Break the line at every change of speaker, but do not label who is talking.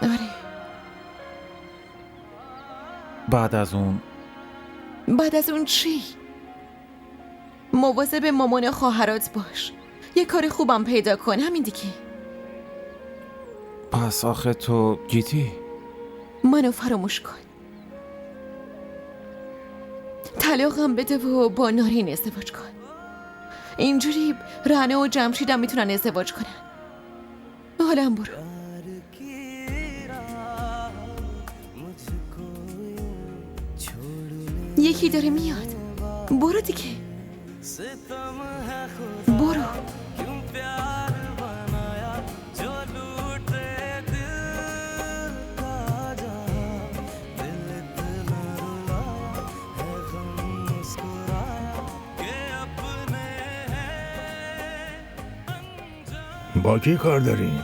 آره.
بعد از اون
بعد از اون چی؟ مواظب مامان و خواهرات باش. یه کار خوبم پیدا کن، همین دیگه.
پس آخه تو گیتی؟
منو فراموش کن. طلاقم بده و با نارین ازدواج کن. اینجوری رهنه و جمشیدم میتونن ازدواج کنن. حالا هم برو. یکی داره میاد. برو دیگه. برو.
با کی کار داریم؟